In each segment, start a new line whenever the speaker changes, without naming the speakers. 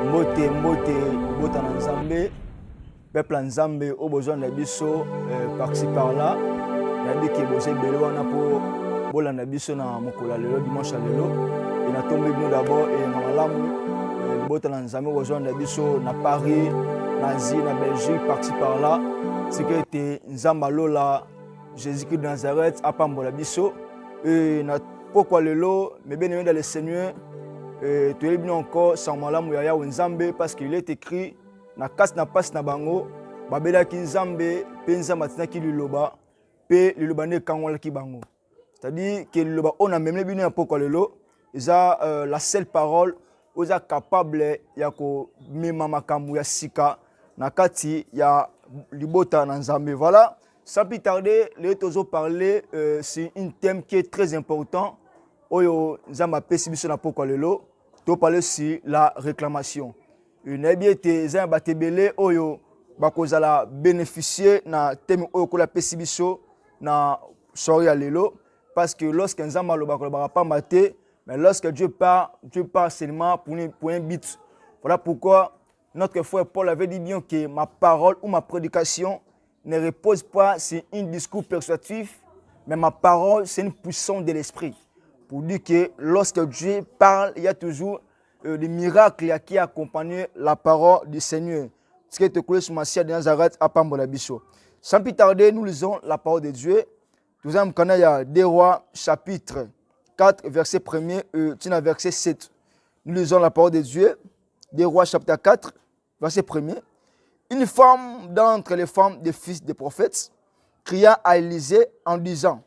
Mbote bota na Nzambe peuple Nzambe au besoin de biso par-ci par-là nabi ke boze belo wana po bola na biso na mokola lelo dimanche lelo et na tombe bino d'abord et na malamu bota na Nzambe besoin de biso na Paris na Asie na Belgique par-ci par-là c'est que te Nzamba lola Jésus-Christ de Nazareth apambola biso et na pourquoi lelo mais bien aimé dans le Seigneur tu es bien encore sans malamu ya Nzambe parce qu'il est écrit na kas na passe na bango babela ki Nzambe pe Nzamba tina ki liloba pe liloba ne kangola ki bango c'est-à-dire que liloba on a même bien na pourquoi lelo isa la seule parole oza capable ya ko mema makambu ya sika na kati ya libota na Nzambe. Voilà, sans plus tarder les tozo parler c'est un thème qui est très important oyo Nzamba pesi biso na pourquoi lelo to parler sur la réclamation. Une bien za batebele oyo bakozala bénéficier na thème oyo ko la pesi biso na soirée lelo parce que lorsque Nzamba lo bakola pas maté mais lorsque Dieu part seulement pour un but. Voilà pourquoi notre frère Paul avait dit bien que ma parole ou ma prédication ne repose pas sur un discours persuasif mais ma parole c'est une puissance de l'esprit. Pour dire que lorsque Dieu parle, il y a toujours des miracles qui accompagnent la parole du Seigneur. Ce qui est écrit sur Massia de Nazareth à Pambola-Bisso. Sans plus tarder, nous lisons la parole de Dieu. Nous avons connaître des Rois, chapitre 4, verset 1er, verset 7. Nous lisons la parole de Dieu. Des Rois, chapitre 4, verset 1er. Une femme d'entre les femmes des fils des prophètes cria à Élisée en disant: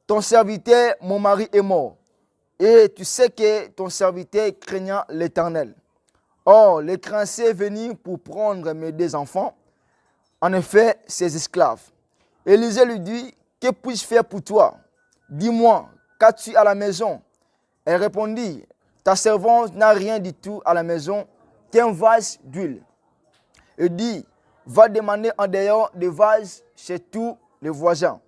ton serviteur, mon mari, est mort. Et tu sais que ton serviteur craignant l'Éternel. Or, les créanciers venus pour prendre mes deux enfants, en effet, ses esclaves. Élisée lui dit: que puis-je faire pour toi? Dis-moi, qu'as-tu à la maison? Elle répondit: ta servante n'a rien du tout à la maison qu'un vase d'huile. Et dit: va demander en dehors des vases chez tous les voisins.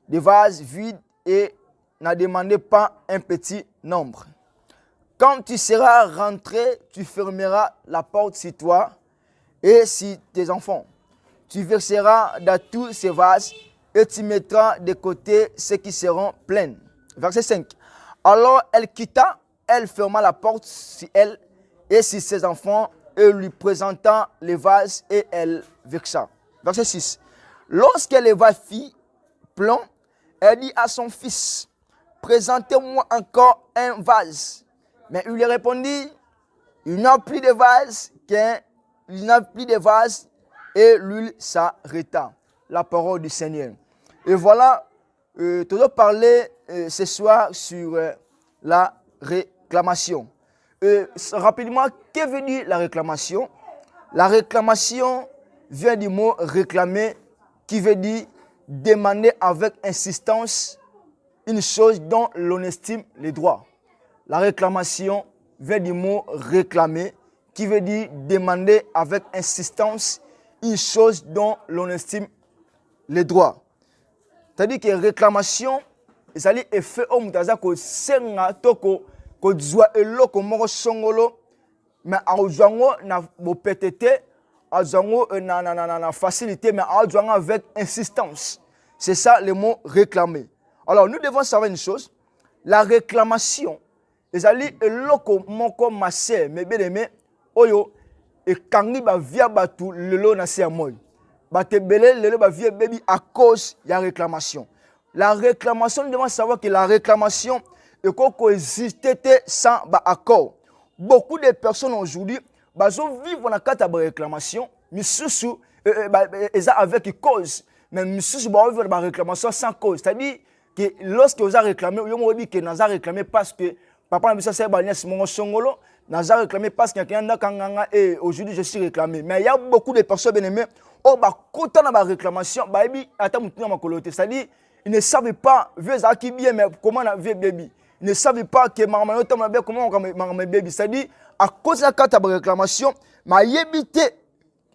Des vases vides et n'a demandé pas un petit nombre. Quand tu seras rentré, tu fermeras la porte sur toi et sur tes enfants. Tu verseras dans tous ces vases et tu mettras de côté ceux qui seront pleins. Verset 5. Alors elle quitta, elle ferma la porte sur elle et sur ses enfants et lui présenta les vases et elle versa. Verset 6. Lorsque les vases furent pleins, elle dit à son fils: présentez-moi encore un vase. Mais il lui répondit: il n'a plus de vase et l'huile s'arrêta. La parole du Seigneur. Et voilà, tu dois parler ce soir sur la réclamation. Rapidement, que veut dire la réclamation? La réclamation vient du mot réclamer qui veut dire demander avec insistance une chose dont l'on estime les droits. La réclamation vient du mot réclamer qui veut dire demander avec insistance une chose dont l'on estime les droits. C'est-à-dire que réclamation, c'est effet au mutaza ko senga toko ko zwa eloko moko songolo mais auzango na bopetete auzango na facilité mais auzango avec insistance. C'est ça le mot réclamer. Alors nous devons savoir une chose, la réclamation ezali eloko moko masse mais bien aimé oyo e kangi ba via batu lelo na se amoy batebele lelo ba via baby à cause de la réclamation. La réclamation, nous devons savoir que la réclamation est coexisté sans accord. Beaucoup de personnes aujourd'hui vivent dans le cadre de la réclamation, mais sous avec cause, mais sous vivre la réclamation sans cause. C'est-à-dire que lorsque vous avez réclamé, vous avez dit que vous avez réclamé parce que papa n'a pas songolo, vous avez réclamé parce qu'il y a un et aujourd'hui je suis réclamé. Mais il y a beaucoup de personnes bien aimées, quand on a une réclamation, c'est-à-dire ils ne savent pas, mais comment on a vu bébé. Ils ne savent pas que comment on a bébé. C'est-à-dire, à cause de la carte de réclamation, ma yébité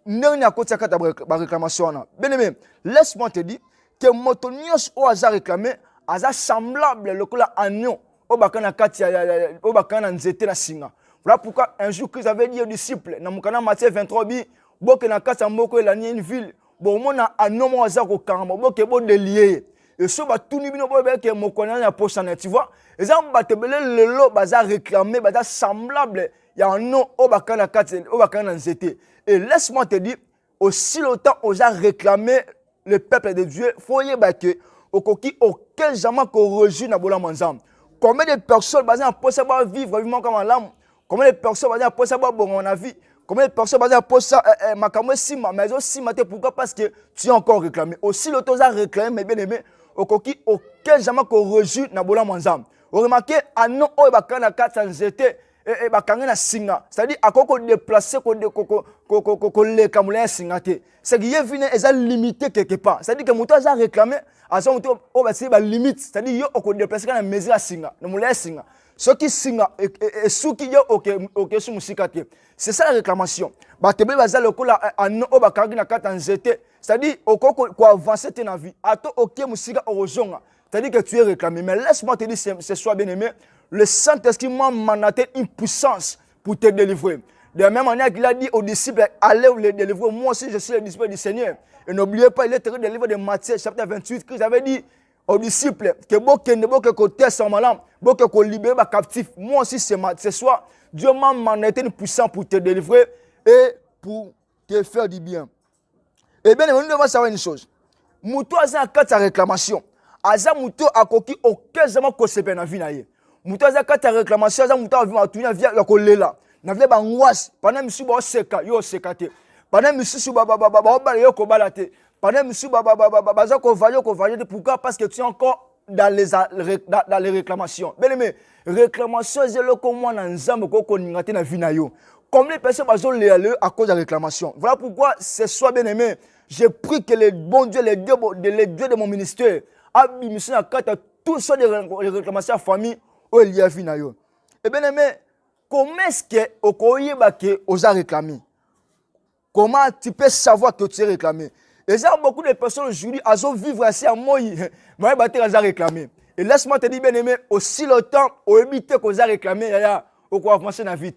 n'est à cause de la carte de réclamation. Bien aimé, laisse-moi te dire que Motonios au hasard réclamé, hasard semblable le cola agneau, au bakana katia, au bakana nzete na singa. Voilà pourquoi un jour Christ avait dit aux disciples, dans Matthieu 23, boke na kasa moko elani une ville, bon mona anomo azako kamba, boke bo délié. Et ce ba tout nibino bo be ke mokona na pochane, tu vois. Et ça batebele lelo baza réclamer, baza semblable, il y a un nom au bakana kate, au bakana nzete. Et laisse-moi te dire, aussi longtemps osa réclamer le peuple de Dieu, faut y que au coquille auquel jamais qu'on rejoue na bola manzam. Combien de personnes basées en possible vivre vivement comme un lame? Combien de personnes basées en possible bon en avis? Combien de personnes basées en possible makamwe sima mais aussi maté pourquoi parce que tu as encore réclamé. Aussi l'auto a réclamé mais bien aimé au coquille auquel jamais qu'on rejoue na bola manzam. Vous remarquez à non au bakana 400 étés et bakanga na singa, c'est-à-dire à quoi qu'on déplacer qu'on les kamulé singate. C'est qu'il y a venu est limité quelque part. C'est-à-dire que muto a réclamé à son muto au basi ba limite, c'est-à-dire yo qu'on déplacer kana mesure singa, na mulé singa. Ce qui singa et ceux qui yo OK sur musikate. C'est ça la réclamation. Ba tebe baza lokola an o bakanga na 400 étés, c'est-à-dire au quoi avancer dans vie. Ato OK musika orozonga. C'est-à-dire que tu es réclamé. Mais laisse-moi te dire, ce soir bien aimé, le Saint-Esprit m'a mandaté une puissance pour te délivrer. De la même manière qu'il a dit aux disciples, allez les délivrer. Moi aussi, je suis le disciple du Seigneur. Et n'oubliez pas, il est tiré des livres de Matthieu, chapitre 28, que j'avais dit aux disciples que beaucoup de sans malade, beaucoup de libérer les captifs. Moi aussi, ce soir, Dieu m'a mandaté une puissance pour te délivrer et pour te faire du bien. Et bien, nous devons savoir une chose. Moutou a un cas de réclamation. Aza muto akoki aucun zaman ko sepe na vie na ye. Muto aza kata réclamation aza muto avi matunya via ya kolela. Na vle ba ngwasi, pana misu ba seka yo sekate. Pana misu ba yo ko balate. Pana misu ba za ko valide pourquoi parce que tu es encore dans les réclamations. Bien aimé, réclamation c'est le comment na nzambe ko ningate na vie na yo. Combien de personnes bazo le à cause de la réclamation. Voilà pourquoi ce soir bien aimé, j'ai pris que les bons dieux les dieux de mon ministère abimission à tout ça de réclamations à famille où il y a vu nayo. Et bien aimé, comment est-ce que au koyeba que osa réclamé? Comment tu peux savoir que tu es réclamé? Et ça beaucoup de personnes aujourd'hui elles vivre assez à moi mais battre elles réclamé. Et laisse-moi te dire bien aimé, aussi longtemps au éviter qu'on a réclamé ya au quoi avancer dans vie.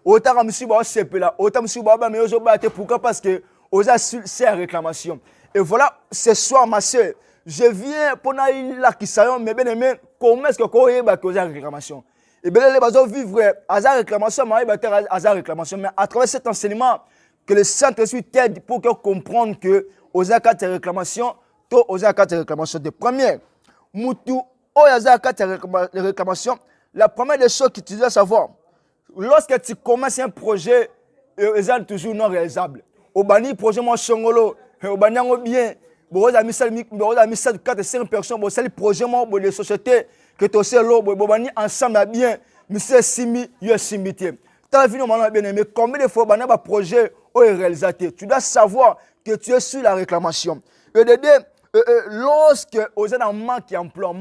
Autant monsieur ba CP là, autant monsieur ba mais oso battre pourquoi parce que osa c'est la réclamation. Et voilà ce soir ma sœur, je viens pour la kisayon, mais bien aimé, comment est-ce que vous avez une réclamation? Et bien, les gens vivent à la réclamation, mais à la réclamation. Mais à travers cet enseignement, que le Saint-Esprit t'aide pour que comprendre que aux actes de réclamation, aux actes de réclamation de première, Moutou, aux actes de réclamation, la première des choses que tu dois savoir, lorsque tu commences un projet, c'est toujours non réalisable. Au bani projet moi chongolo, au bani bien. Bon, on a mis ça 4-5 personnes, bon, c'est le projet bon, de société que tu sais là, bon, ensemble bien, monsieur Simi, yo Simité. Tu as vu normalement bien aimé, combien de fois on a un projet est réalisé. Tu dois savoir que tu es sur la réclamation. Et de lorsque on a un manque d'emploi,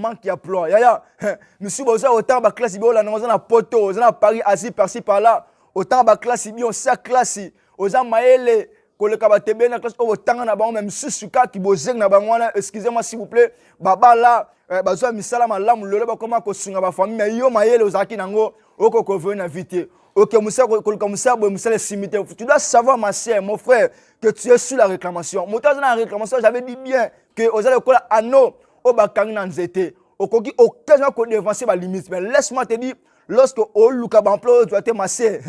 monsieur Boza autant de classe, on a un poteau, on a Paris, Asie, par-ci, par-là, autant de classe, on a classe, on a maëlé. Excusez-moi s'il vous plaît, baba là, bazo misala malamu lolo ba koma ko sunga ba famille mais yo mayele ozaki nango oko ko venir inviter. OK musa ko musa bo musa simité. Tu dois savoir ma sœur, mon frère que tu es sur la réclamation. Motaza na réclamation, j'avais dit bien que ozale ko ano o bakang na nzete. Okoki occasion ko dévancer ba limite mais laisse-moi te dire lorsque o luka ba emploi tu as été ma sœur,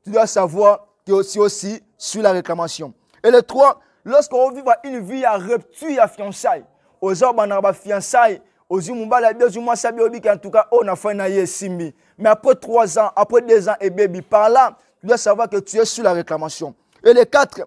tu dois savoir que aussi sur la réclamation. Et le 3, lorsqu'on vit une vie à rupture à fiançailles, aux hommes en fiançailles, aux humumba la 2 mois ça en tout cas on a fait naïe simbi. Mais après 3 ans, après 2 ans et baby par là, tu dois savoir que tu es sur la réclamation. Et le 4,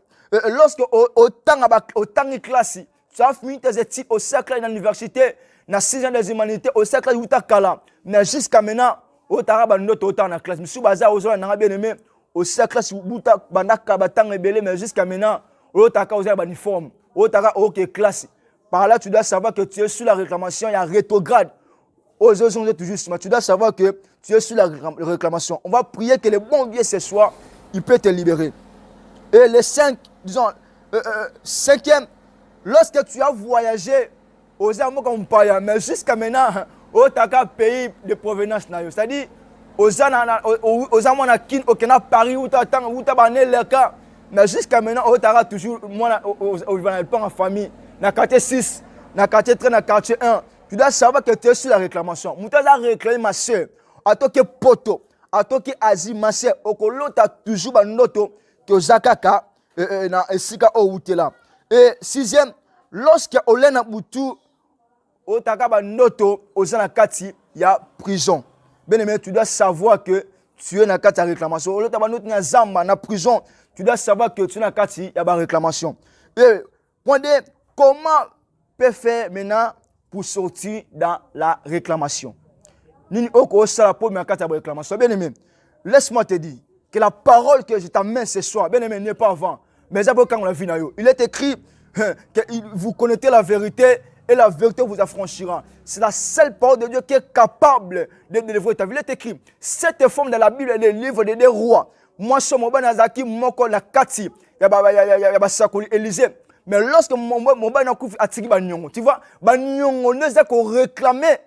lorsque au temps de classe, tu as fini tes études au cercle de l'université, dans 6 ans des humanités, au cercle de Utakala, mais jusqu'à maintenant, au Taraba notre autant dans la classe. Monsieur Baza aux gens bien aimé. Au cercle si buta banaka batang rebelle mais jusqu'à maintenant otaka oza ba uniforme otaka OK classe par là tu dois savoir que tu es sur la réclamation il y a rétrograde aux autres sont toujours mais tu dois savoir que tu es sur la réclamation. On va prier que le bon Dieu ce soir il peut te libérer. Et le 5 disons 5e lorsque tu as voyagé aux amours comme paya mais jusqu'à maintenant otaka pays de provenance na yo c'est-à-dire Oza mwana kin okena Paris ou ta bané le cas. Mais jusqu'à maintenant, on aura toujours moi en famille. Na quartier 6, na quartier 3, na quartier 1. Tu dois savoir que tu es sur la réclamation. Mouta a réclamé ma soeur. À toi que poto, à toi que Asie ma soeur. Okolo ta toujours ba noto que Zakaka na esika o utela. Et sixième, lorsque olena butu otaka ba noto ozana kati ya prison. Bien aimé, tu dois savoir que tu es dans la réclamation. Au lieu de zamba na prison, tu dois savoir que tu es dans la réclamation. Et comment peut faire maintenant pour sortir dans la réclamation? Bien aimé, laisse-moi te dire que la parole que je t'amène ce soir, bien aimé, n'est pas avant. Mais quand on l'a vu, il est écrit que vous connaissez la vérité et la vérité vous affranchira. C'est la seule parole de Dieu qui est capable de délivrer ta vie. Il est écrit, cette forme dans la Bible est le livre des rois. Moi, je suis Nazaki, Moko, la Kati, Sakoli, Élysée. Mais lorsque mon Nakouf a tiré Banyongo, tu vois, Banyongo ne s'est qu'au réclamer,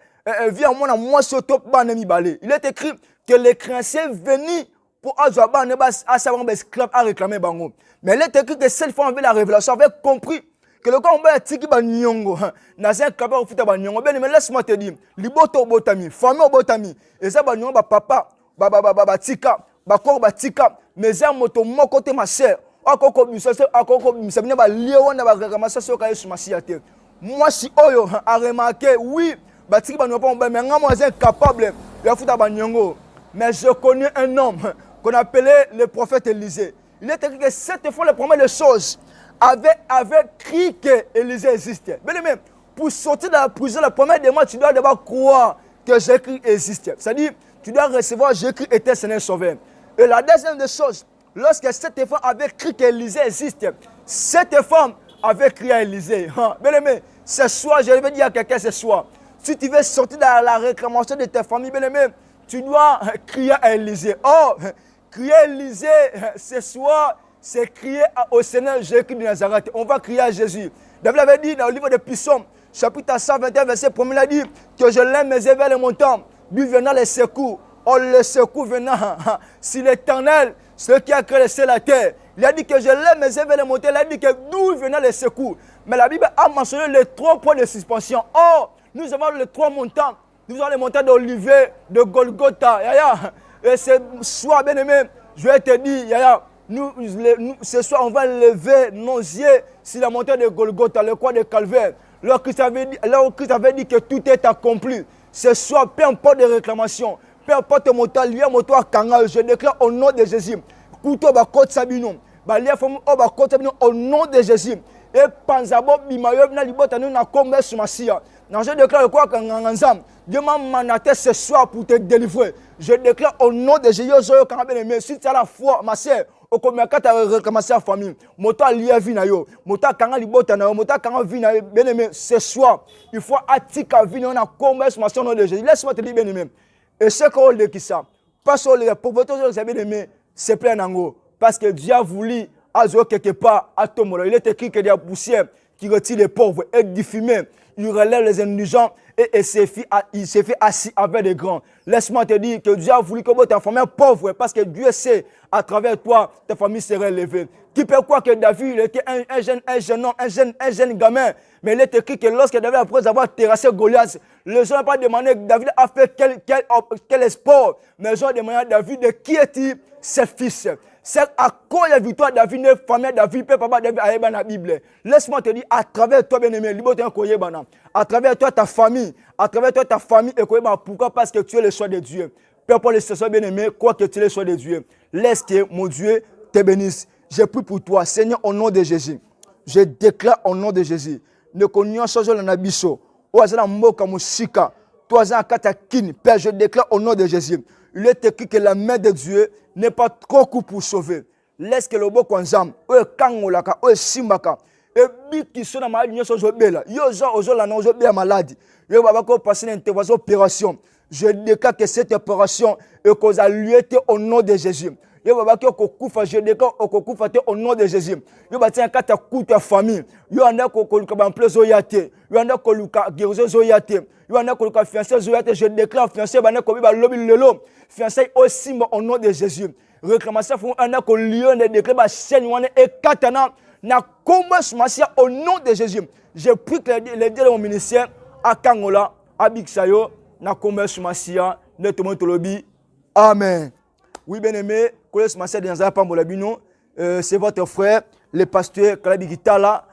via moi, ce top Banemi Balé. Il est écrit que les créanciers venaient pour Azouaba, à savoir esclave, à réclamer Bango. Mais il est écrit que cette fois, avec la révélation, avait compris que le gars on va tiki ba nyongo na c'est capable futa ba nyongo ben mais laisse-moi te dire liboto botami famille botami et ça ba nyongo ba papa ba tika ba ko ba tika mais ça moto mon côté ma sœur akoko bisabine ba lion na ba ramasa so ka yesu masiate moi si oyo a remarqué oui ba tiki ba nyongo mais ngamo c'est capable ya futa ba nyongo mais je connais un homme qu'on appelait le prophète Élisée. Il est écrit que cette fois la première des choses avait crié que Élisée existait. Bien aimé, pour sortir de la prison, la première des mois, tu dois d'abord croire que Jésus-Christ existait. C'est-à-dire, tu dois recevoir Jésus-Christ était Seigneur Sauveur. Et la deuxième des choses, lorsque cette femme avait crié qu'Élisée existait, cette femme avait crié à Élisée. Bien aimé, ce soir, je vais dire à quelqu'un ce soir, si tu veux sortir de la réclamation de ta famille, bien aimé, tu dois crier à Élisée. Oh, crier à Élisée ce soir, c'est crier au Seigneur Jésus-Christ de Nazareth. On va crier à Jésus. David avait dit dans le livre de Psaumes, chapitre 121, verset 1, il a dit que je l'aime mes vers le montant. Lui venant les secours. Oh, le secours venant. Si l'Éternel, celui qui a créé le ciel et la terre, il a dit que je l'aime mes vers le montant. Il a dit que d'où venant les secours. Mais la Bible a mentionné les 3 points de suspension. Oh, nous avons les 3 montants. Nous avons les montants d'Olivier, de Golgotha. Et ce soir, bien aimé, je vais te dire, nous, ce soir, on va lever nos yeux sur la montagne de Golgotha, le croix de Calvaire. Alors Christ avait dit que tout est accompli. Ce soir, peu importe les réclamations, peu importe mon temps, lié mon toit kangal, je déclare au nom de Jésus. Couteau bakot sabino, balia fomu o bakot sabino au nom de Jésus. Et panzabo bimayo na libota nous na kombe sumasia. Je déclare quoi kanganzam. Dieu m'a mandaté ce soir pour te délivrer. Je déclare au nom de Jésus, si tu as la foi, ma sœur, au combien tu as recommencé la famille, moto lié vina yo, moto kanga libota na yo, moto kanga vina bien aimé, ce soir, il faut attika vina on a combat sur au nom de Jésus. Laisse-moi te dire bien aimé. Et ce qu'on dit qui ça, parce que les pauvretés bien aimé, c'est plein d'ango, parce que Dieu a voulu azo quelque part à ton moment. Il est écrit que la poussière qui retire les pauvres est diffamée. Il relève les indigents et il s'est fait assis avec les grands. Laisse-moi te dire que Dieu a voulu que ta famille pauvre parce que Dieu sait à travers toi ta famille serait élevée. Qui peut croire que David il était un jeune homme, un jeune gamin. Mais il est écrit que lorsque David, après avoir terrassé Goliath, les gens n'ont pas demandé que David a fait quel sport. Mais les gens ont demandé à David de qui est-il, ses fils. C'est à quoi la victoire de David, la famille de David, papa David a dans la Bible. Laisse-moi te dire, à travers toi, bien-aimé, à travers toi, ta famille, et pourquoi? Parce que tu es le choix de Dieu. Peu importe les situations, bien-aimé, quoi que tu es le choix de Dieu. Laisse que mon Dieu te bénisse. J'ai pris pour toi, Seigneur, au nom de Jésus. Je déclare au nom de Jésus. Ne connaissons chose dans l'abisso. Oazana moka musika. Toi, Père, je déclare au nom de Jésus. Il est écrit que la main de Dieu n'est pas trop courte pour sauver. Laisse que le beau konzam, o kangolaka, o simbaka, et bi qui sont dans ma maladie, yo bela, yo la non zo bela maladie. Yo babako passer une intervention opération. Je déclare que cette opération est cause à lui au nom de Jésus. Yo babaki okokufa, je déclare okokufa te au nom de Jésus. Yo batia kata kuta famille. Yo anda koluka ba place oyate. Yo anda koluka guérison oyate. Yo anda koluka fiancé oyate. Je déclare fiancé bana ko ba lobi lelo. Fiancé aussi au nom de Jésus. Réclamation font anda ko lion de déclare ba chaîne wana e katana na komba sumasia au nom de Jésus. Je prie que les dieux de mon ministère à Kangola, à Bixayo, na komba sumasia de tout le monde lobby. Amen. Oui, bien aimé, c'est votre frère, le pasteur Kalabi Gitala,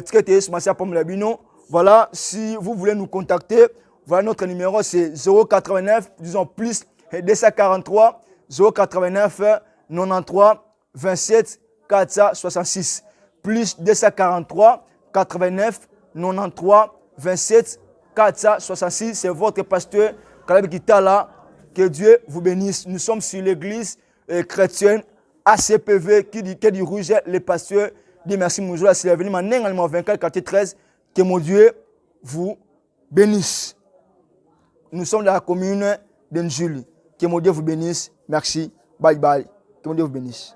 traité Sumasia Pamolabino. Voilà, si vous voulez nous contacter, voilà notre numéro, c'est 089, disons plus 243 089 93 27 466. Plus 243 89 93 27 466. C'est votre pasteur Kalabi Gitala. Que Dieu vous bénisse. Nous sommes sur l'église chrétienne ACPV qui dit rouge. Les pasteurs dit merci Moujoula. C'est venu maintenant 24 quartier 13. Que mon Dieu vous bénisse. Nous sommes dans la commune d'Enjuli. Que mon Dieu vous bénisse. Merci. Bye bye. Que mon Dieu vous bénisse.